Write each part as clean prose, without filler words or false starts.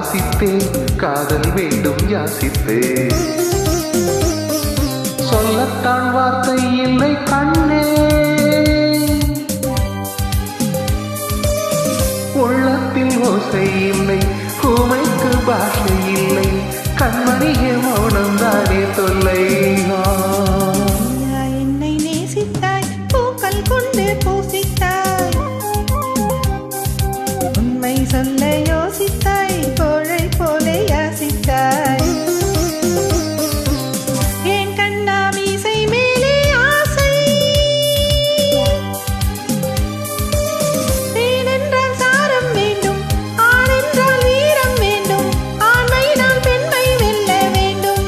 வாசித்தேன், காதல் வேண்டும் யாசித்தேன். சொல்லத்தான் வார்த்தை இல்லை கண்ணே, உள்ளத்தில் ஓசை இல்லை, ஊமைக்கு பாஷை இல்லை, கண்மணிய மௌனம் தானே தொல்லை. என்னை நேசித்தாய், பூக்கள் கொண்டு பூசித்தாய், உண்மை சொல்ல யோசித்தாய், கோழை போல யாசித்தாய். ஏன் கண்ணா மீசை மேலே ஆசை, தேன் என்றால் சாரம் வேண்டும், ஆண் என்றால் வீரம் வேண்டும், ஆண்மை நான் பெண்மை வெல்ல வேண்டும்.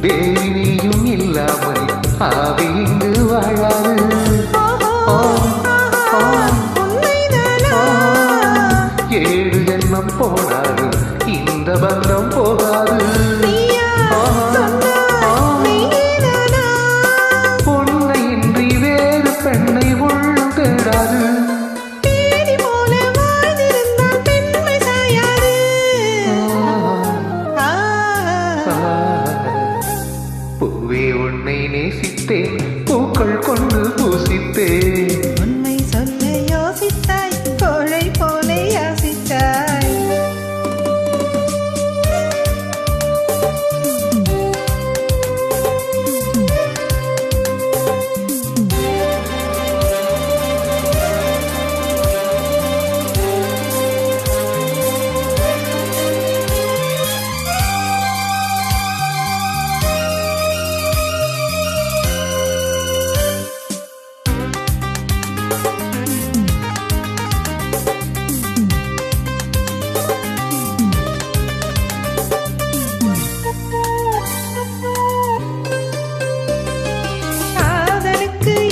தேவியும் இல்லாமல் ஆவி இங்கு வாழாது. ஏழு ஜென்மம் போனாலும் இந்த பந்தம் போகாது. பொன்னை இன்றி வேறு பெண்ணை உள்ளம் தேடாது. பூவே உன்னை நேசித்தேன், பூக்கள் கொண்டு பூசித்தேன். உண்மை சொல்ல யோசித்தாய், கோழை போல யாசித்தாய்.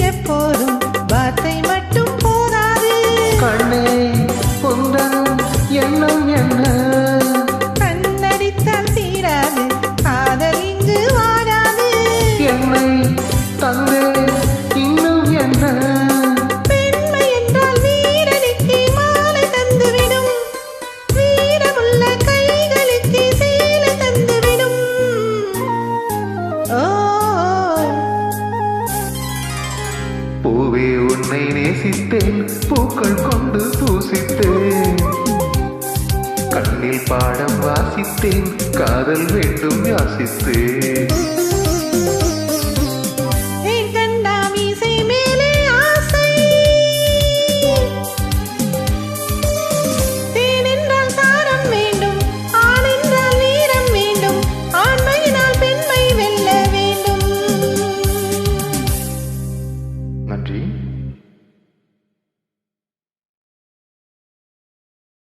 எப்போதும் வார்த்தை மட்டும் போதாது கண்ணே, உந்தன் எண்ணம் என்ன? கண்ணடித்தால் தீராது, காதல் இங்கு வாடாது. என்னை தந்தே இன்னும் என்ன? பெண்மை என்றால் வீரனுக்கு மாலை தந்துவிடும், வீரமுள்ள கைகளுக்கு சேலை தந்துவிடும். ஓ பூவே உன்னை நேசித்தேன், பூக்கள் கொண்டு பூசித்தேன். கண்ணில் பாடம் வாசித்தேன், காதல் வேண்டும் யாசித்தேன்.